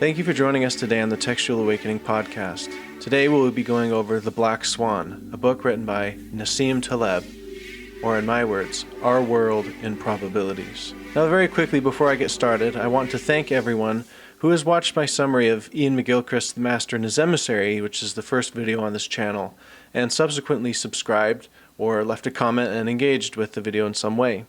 Thank you for joining us today on the Textual Awakening podcast. Today we will be going over The Black Swan, a book written by Nassim Taleb, or in my words, Our World in Probabilities. Now very quickly before I get started, I want to thank everyone who has watched my summary of Iain McGilchrist, The Master and His Emissary, which is the first video on this channel, and subsequently subscribed or left a comment and engaged with the video in some way.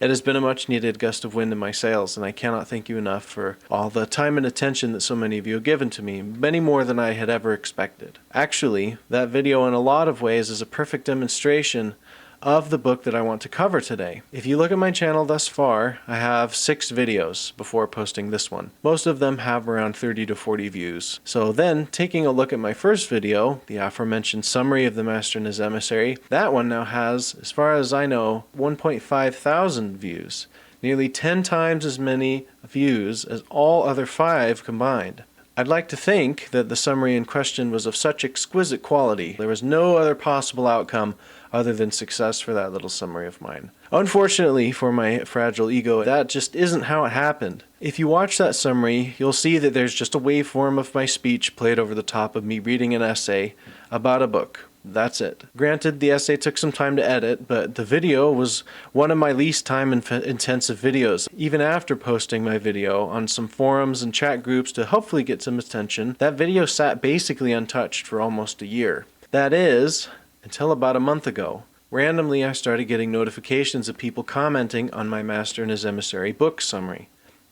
It has been a much needed gust of wind in my sails, and I cannot thank you enough for all the time and attention that so many of you have given to me, many more than I had ever expected. Actually, that video in a lot of ways is a perfect demonstration of the book that I want to cover today. If you look at my channel thus far, I have 6 videos before posting this one. Most of them have around 30 to 40 views. So then, taking a look at my first video, the aforementioned summary of The Master and His Emissary, that one now has, as far as I know, 1.5 thousand views. Nearly 10 times as many views as all other 5 combined. I'd like to think that the summary in question was of such exquisite quality, there was no other possible outcome other than success for that little summary of mine. Unfortunately for my fragile ego, that just isn't how it happened. If you watch that summary, you'll see that there's just a waveform of my speech played over the top of me reading an essay about a book. That's it. Granted, the essay took some time to edit, but the video was one of my least time-intensive videos. Even after posting my video on some forums and chat groups to hopefully get some attention, that video sat basically untouched for almost a year. That is, until about a month ago. Randomly, I started getting notifications of people commenting on my Master and His Emissary book summary.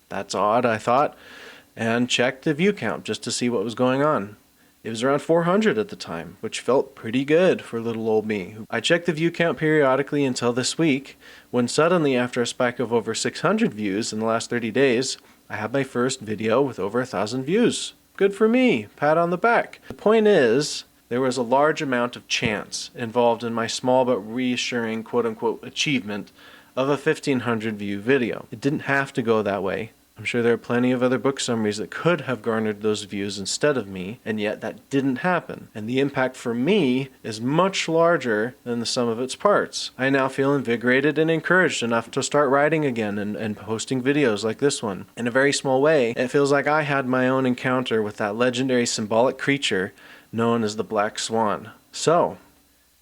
That's odd, I thought, and checked the view count just to see what was going on. It was around 400 at the time, which felt pretty good for little old me. I checked the view count periodically until this week, when suddenly after a spike of over 600 views in the last 30 days, I had my first video with over 1,000 views. Good for me, pat on the back. The point is, there was a large amount of chance involved in my small but reassuring quote-unquote achievement of a 1,500 view video. It didn't have to go that way. I'm sure there are plenty of other book summaries that could have garnered those views instead of me, and yet that didn't happen. And the impact for me is much larger than the sum of its parts. I now feel invigorated and encouraged enough to start writing again and posting videos like this one. In a very small way, it feels like I had my own encounter with that legendary symbolic creature known as the Black Swan. So,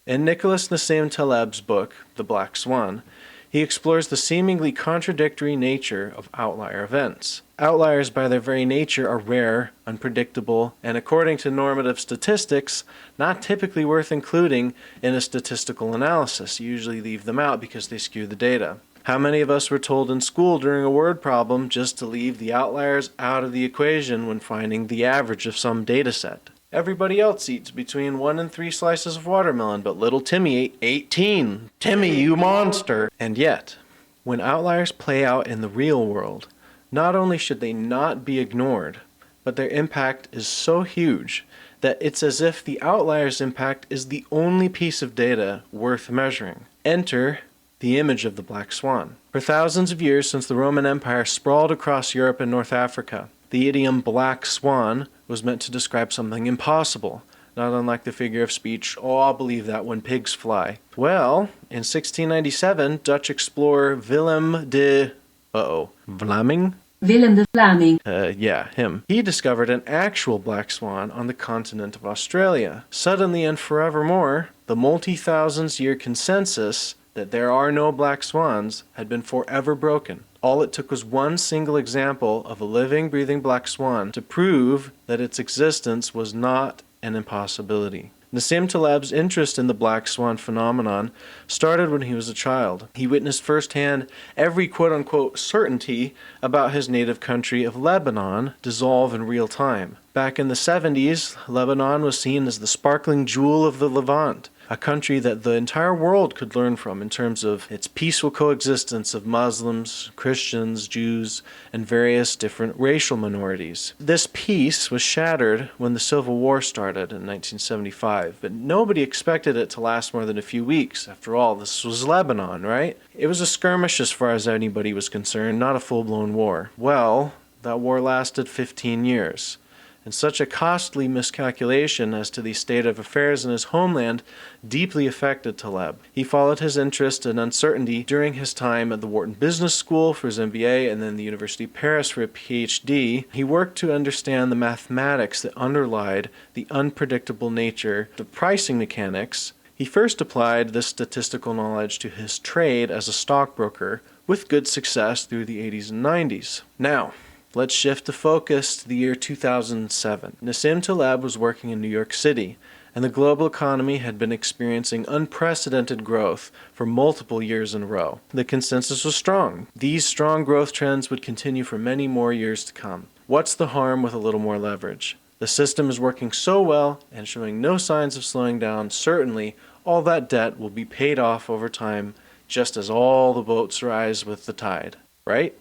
in Nicholas Nassim Taleb's book, The Black Swan, he explores the seemingly contradictory nature of outlier events. Outliers by their very nature are rare, unpredictable, and according to normative statistics, not typically worth including in a statistical analysis. You usually leave them out because they skew the data. How many of us were told in school during a word problem just to leave the outliers out of the equation when finding the average of some data set? Everybody else eats between 1 and 3 slices of watermelon, but little Timmy ate 18. Timmy, you monster! And yet, when outliers play out in the real world, not only should they not be ignored, but their impact is so huge that it's as if the outlier's impact is the only piece of data worth measuring. Enter the image of the Black Swan. For thousands of years since the Roman Empire sprawled across Europe and North Africa, the idiom Black Swan was meant to describe something impossible, not unlike the figure of speech, "Oh, I'll believe that when pigs fly." Well, in 1697, Dutch explorer Willem de... Vlaming? Willem de Vlaming. Yeah, him. He discovered an actual black swan on the continent of Australia. Suddenly and forevermore, the multi-thousands-year consensus that there are no black swans had been forever broken. All it took was one single example of a living, breathing black swan to prove that its existence was not an impossibility. Nassim Taleb's interest in the black swan phenomenon started when he was a child. He witnessed firsthand every quote-unquote certainty about his native country of Lebanon dissolve in real time. Back in the 70s, Lebanon was seen as the sparkling jewel of the Levant, a country that the entire world could learn from in terms of its peaceful coexistence of Muslims, Christians, Jews, and various different racial minorities. This peace was shattered when the Civil War started in 1975, but nobody expected it to last more than a few weeks. After all, this was Lebanon, right? It was a skirmish as far as anybody was concerned, not a full-blown war. Well, that war lasted 15 years. and such a costly miscalculation as to the state of affairs in his homeland deeply affected Taleb. He followed his interest and uncertainty during his time at the Wharton Business School for his MBA and then the University of Paris for a PhD. He worked to understand the mathematics that underlied the unpredictable nature of pricing mechanics. He first applied this statistical knowledge to his trade as a stockbroker, with good success through the 80s and 90s. Now, let's shift the focus to the year 2007. Nassim Taleb was working in New York City, and the global economy had been experiencing unprecedented growth for multiple years in a row. The consensus was strong. These strong growth trends would continue for many more years to come. What's the harm with a little more leverage? The system is working so well and showing no signs of slowing down. Certainly, all that debt will be paid off over time, just as all the boats rise with the tide, right?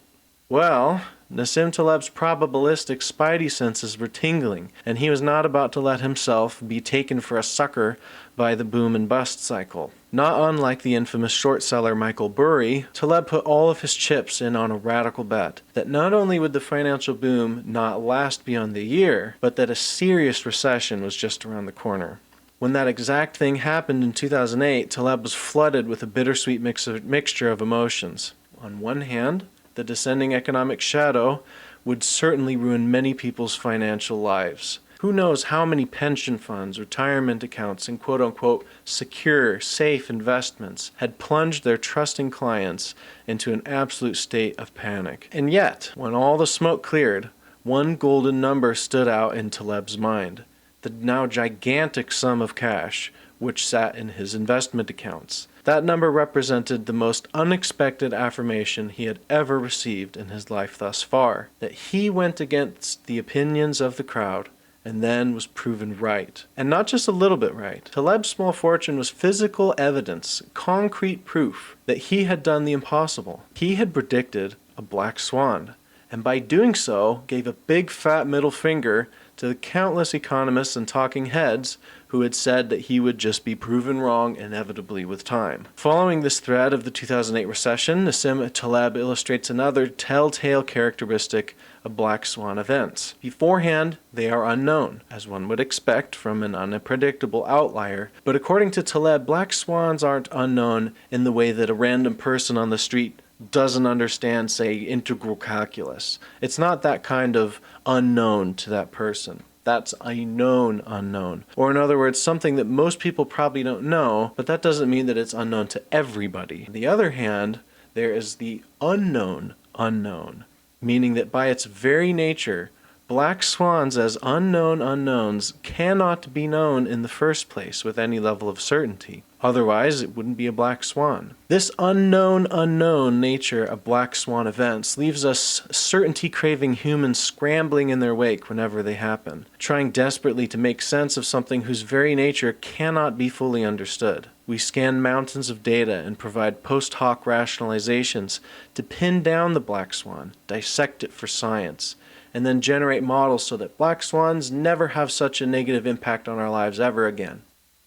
Well, Nassim Taleb's probabilistic spidey senses were tingling, and he was not about to let himself be taken for a sucker by the boom and bust cycle. Not unlike the infamous short seller Michael Burry, Taleb put all of his chips in on a radical bet that not only would the financial boom not last beyond the year, but that a serious recession was just around the corner. When that exact thing happened in 2008, Taleb was flooded with a bittersweet mixture of emotions. On one hand, the descending economic shadow would certainly ruin many people's financial lives. Who knows how many pension funds, retirement accounts, and quote-unquote secure, safe investments had plunged their trusting clients into an absolute state of panic. And yet, when all the smoke cleared, one golden number stood out in Taleb's mind: the now gigantic sum of cash which sat in his investment accounts. That number represented the most unexpected affirmation he had ever received in his life thus far, that he went against the opinions of the crowd and then was proven right. And not just a little bit right. Taleb's small fortune was physical evidence, concrete proof that he had done the impossible. He had predicted a black swan, and by doing so gave a big fat middle finger to the countless economists and talking heads who had said that he would just be proven wrong inevitably with time. Following this thread of the 2008 recession, Nassim Taleb illustrates another telltale characteristic of black swan events. Beforehand, they are unknown, as one would expect from an unpredictable outlier, but according to Taleb, black swans aren't unknown in the way that a random person on the street doesn't understand, say, integral calculus. It's not that kind of unknown to that person. That's a known unknown. Or in other words, something that most people probably don't know, but that doesn't mean that it's unknown to everybody. On the other hand, there is the unknown unknown, meaning that by its very nature, black swans as unknown unknowns cannot be known in the first place with any level of certainty. Otherwise, it wouldn't be a black swan. This unknown nature of black swan events leaves us certainty-craving humans scrambling in their wake whenever they happen, trying desperately to make sense of something whose very nature cannot be fully understood. We scan mountains of data and provide post hoc rationalizations to pin down the black swan, dissect it for science, and then generate models so that black swans never have such a negative impact on our lives ever again.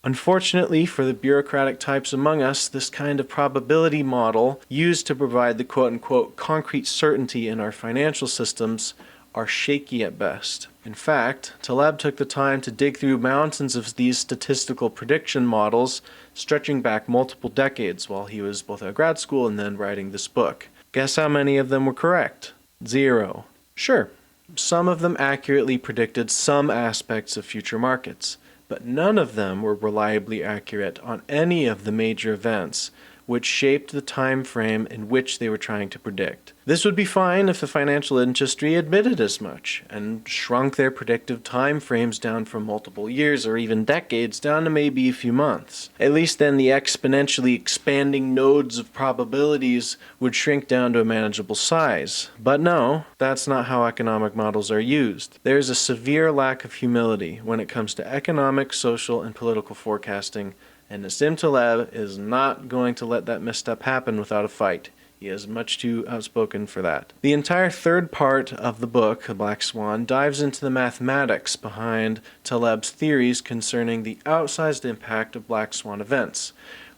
Unfortunately for the bureaucratic types among us, this kind of probability model used to provide the quote-unquote concrete certainty in our financial systems are shaky at best. In fact, Taleb took the time to dig through mountains of these statistical prediction models, stretching back multiple decades while he was both at grad school and then writing this book. Guess how many of them were correct? 0. Sure, some of them accurately predicted some aspects of future markets, but none of them were reliably accurate on any of the major events which shaped the time frame in which they were trying to predict. This would be fine if the financial industry admitted as much and shrunk their predictive time frames down from multiple years or even decades down to maybe a few months. At least then the exponentially expanding nodes of probabilities would shrink down to a manageable size. But no, that's not how economic models are used. There's a severe lack of humility when it comes to economic, social, and political forecasting, and Nassim Taleb is not going to let that misstep happen without a fight. He is much too outspoken for that. The entire third part of the book, The Black Swan, dives into the mathematics behind Taleb's theories concerning the outsized impact of black swan events,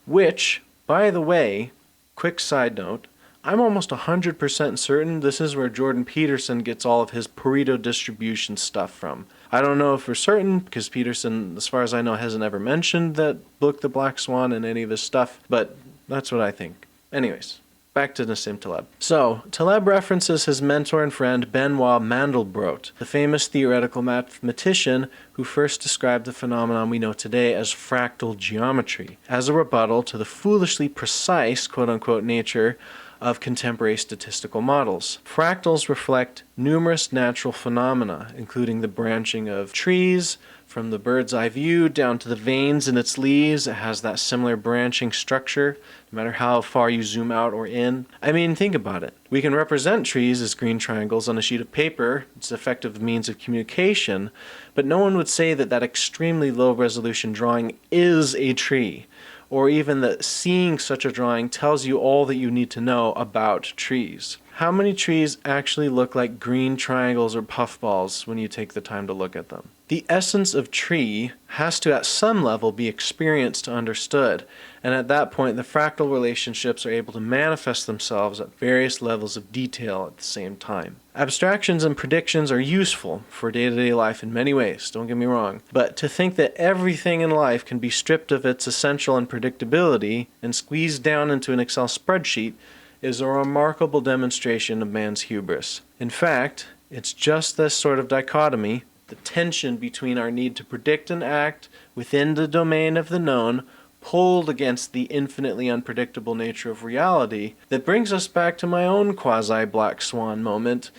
which, by the way, quick side note, I'm almost 100% certain this is where Jordan Peterson gets all of his Pareto distribution stuff from. I don't know if for certain, because Peterson, as far as I know, hasn't ever mentioned that book, The Black Swan, in any of his stuff, but that's what I think. Anyways, back to Nassim Taleb. So, Taleb references his mentor and friend Benoit Mandelbrot, the famous theoretical mathematician who first described the phenomenon we know today as fractal geometry, as a rebuttal to the foolishly precise, quote-unquote, nature of contemporary statistical models. Fractals reflect numerous natural phenomena, including the branching of trees, from the bird's eye view down to the veins in its leaves. It has that similar branching structure, no matter how far you zoom out or in. I mean, think about it. We can represent trees as green triangles on a sheet of paper. It's an effective means of communication, but no one would say that that extremely low resolution drawing is a tree, or even that seeing such a drawing tells you all that you need to know about trees. How many trees actually look like green triangles or puffballs when you take the time to look at them? The essence of tree has to at some level be experienced to understood, and at that point the fractal relationships are able to manifest themselves at various levels of detail at the same time. Abstractions and predictions are useful for day-to-day life in many ways, don't get me wrong, but to think that everything in life can be stripped of its essential unpredictability and squeezed down into an Excel spreadsheet is a remarkable demonstration of man's hubris. In fact, it's just this sort of dichotomy, the tension between our need to predict and act within the domain of the known, pulled against the infinitely unpredictable nature of reality, that brings us back to my own quasi-Black Swan moment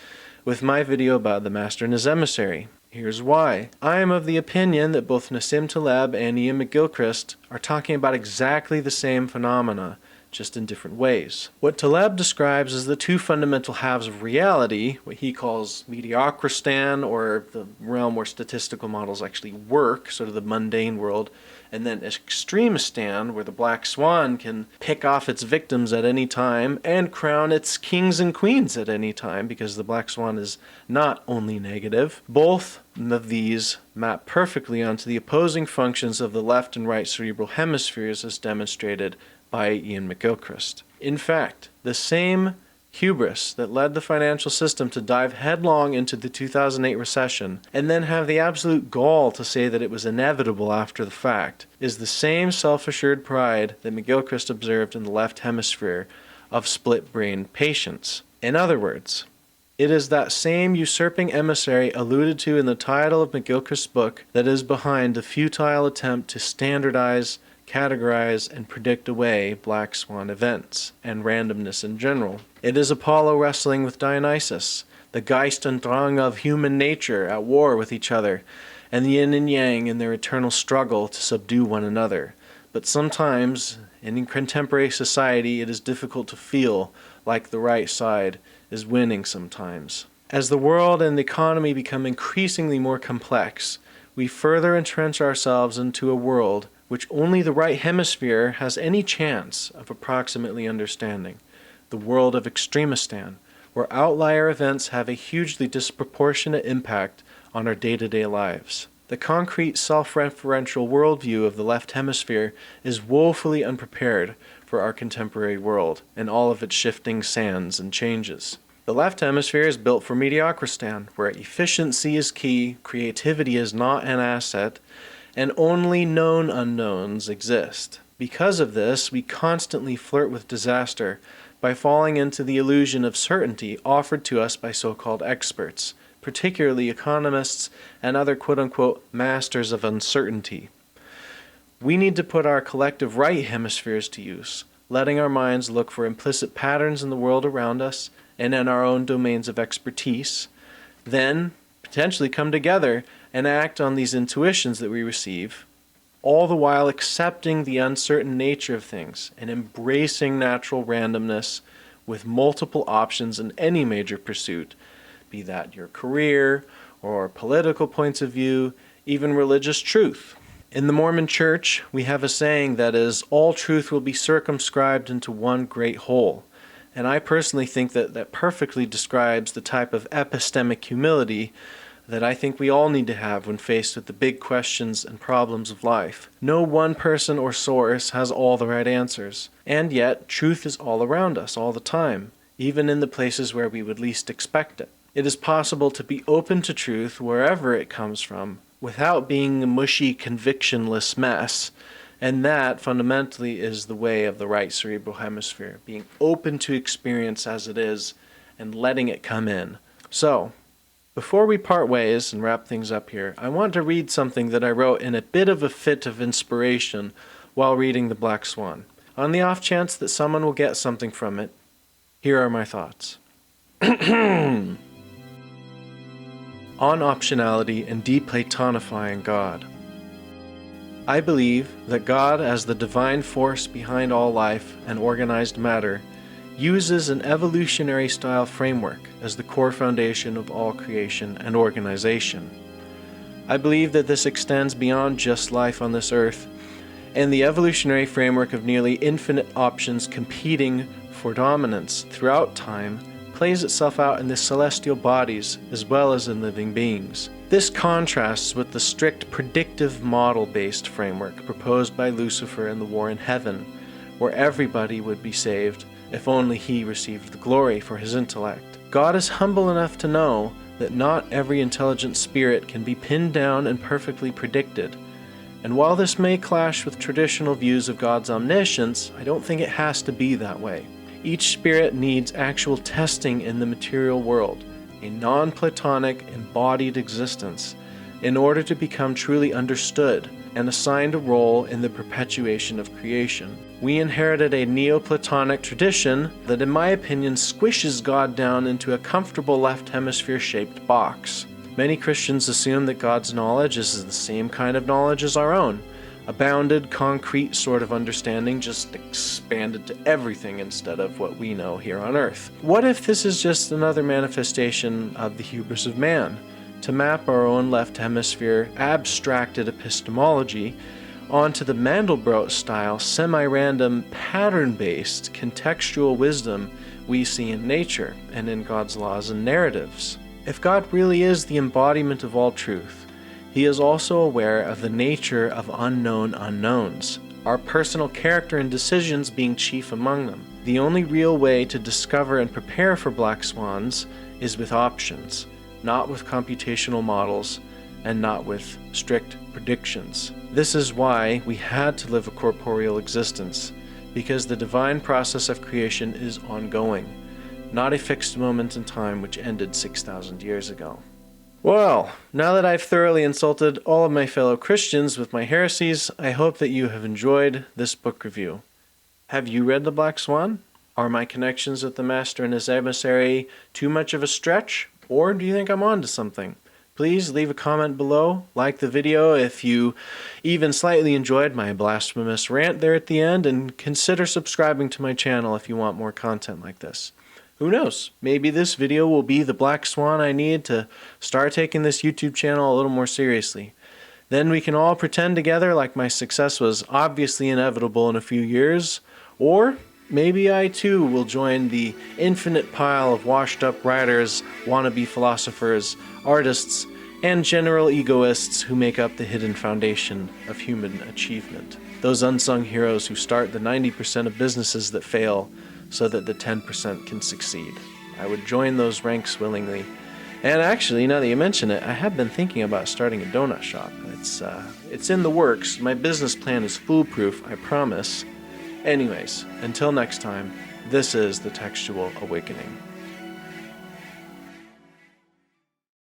with my video about the Master and his emissary. Here's why. I am of the opinion that both Nassim Taleb and Iain McGilchrist are talking about exactly the same phenomena, just in different ways. What Taleb describes as the two fundamental halves of reality, what he calls Mediocristan, or the realm where statistical models actually work, sort of the mundane world, and then Extremostan, where the Black Swan can pick off its victims at any time and crown its kings and queens at any time, because the Black Swan is not only negative. Both of these map perfectly onto the opposing functions of the left and right cerebral hemispheres as demonstrated by Iain McGilchrist. In fact, the same hubris that led the financial system to dive headlong into the 2008 recession and then have the absolute gall to say that it was inevitable after the fact is the same self-assured pride that McGilchrist observed in the left hemisphere of split-brain patients. In other words, it is that same usurping emissary alluded to in the title of McGilchrist's book that is behind the futile attempt to standardize, categorize, and predict away Black Swan events, and randomness in general. It is Apollo wrestling with Dionysus, the Geist und Drang of human nature at war with each other, and the yin and yang in their eternal struggle to subdue one another. But sometimes, in contemporary society, it is difficult to feel like the right side is winning sometimes. As the world and the economy become increasingly more complex, we further entrench ourselves into a world which only the right hemisphere has any chance of approximately understanding, the world of Extremostan, where outlier events have a hugely disproportionate impact on our day-to-day lives. The concrete self-referential worldview of the left hemisphere is woefully unprepared for our contemporary world and all of its shifting sands and changes. The left hemisphere is built for Mediocristan, where efficiency is key, creativity is not an asset, and only known unknowns exist. Because of this, we constantly flirt with disaster by falling into the illusion of certainty offered to us by so-called experts, particularly economists and other quote-unquote masters of uncertainty. We need to put our collective right hemispheres to use, letting our minds look for implicit patterns in the world around us and in our own domains of expertise, then potentially come together and act on these intuitions that we receive, all the while accepting the uncertain nature of things and embracing natural randomness with multiple options in any major pursuit, be that your career or political points of view, even religious truth. In the Mormon Church, we have a saying that is, all truth will be circumscribed into one great whole. And I personally think that that perfectly describes the type of epistemic humility that I think we all need to have when faced with the big questions and problems of life. No one person or source has all the right answers, and yet truth is all around us all the time. even in the places where we would least expect it. It is possible to be open to truth wherever it comes from, without being a mushy, convictionless mess. And that, fundamentally, is the way of the right cerebral hemisphere, being open to experience as it is and letting it come in. So, before we part ways and wrap things up here, I want to read something that I wrote in a bit of a fit of inspiration while reading The Black Swan. On the off chance that someone will get something from it, here are my thoughts. On optionality and deplatonifying God. I believe that God, as the divine force behind all life and organized matter, uses an evolutionary-style framework as the core foundation of all creation and organization. I believe that this extends beyond just life on this earth, and the evolutionary framework of nearly infinite options competing for dominance throughout time plays itself out in the celestial bodies as well as in living beings. This contrasts with the strict predictive model-based framework proposed by Lucifer in the War in Heaven, where everybody would be saved if only he received the glory for his intellect. God is humble enough to know that not every intelligent spirit can be pinned down and perfectly predicted. And while this may clash with traditional views of God's omniscience, I don't think it has to be that way. Each spirit needs actual testing in the material world, a non-Platonic embodied existence, in order to become truly understood and assigned a role in the perpetuation of creation. We inherited a Neoplatonic tradition that, in my opinion, squishes God down into a comfortable left hemisphere-shaped box. Many Christians assume that God's knowledge is the same kind of knowledge as our own, a bounded, concrete sort of understanding just expanded to everything instead of what we know here on Earth. What if this is just another manifestation of the hubris of man, to map our own left hemisphere abstracted epistemology onto the Mandelbrot-style, semi-random, pattern-based contextual wisdom we see in nature and in God's laws and narratives? If God really is the embodiment of all truth, he is also aware of the nature of unknown unknowns, our personal character and decisions being chief among them. The only real way to discover and prepare for black swans is with options, not with computational models, and not with strict predictions. This is why we had to live a corporeal existence, because the divine process of creation is ongoing, not a fixed moment in time which ended 6,000 years ago. Well, now that I've thoroughly insulted all of my fellow Christians with my heresies, I hope that you have enjoyed this book review. Have you read The Black Swan? Are my connections with the Master and his emissary too much of a stretch? Or do you think I'm onto something? Please leave a comment below, like the video if you even slightly enjoyed my blasphemous rant there at the end, and consider subscribing to my channel if you want more content like this. Who knows? Maybe this video will be the black swan I need to start taking this YouTube channel a little more seriously. Then we can all pretend together like my success was obviously inevitable in a few years, or maybe I too will join the infinite pile of washed-up writers, wannabe philosophers, artists, and general egoists who make up the hidden foundation of human achievement. Those unsung heroes who start the 90% of businesses that fail so that the 10% can succeed. I would join those ranks willingly. And actually, now that you mention it, I have been thinking about starting a donut shop. It's in the works. My business plan is foolproof, I promise. Anyways, until next time, this is The Textual Awakening.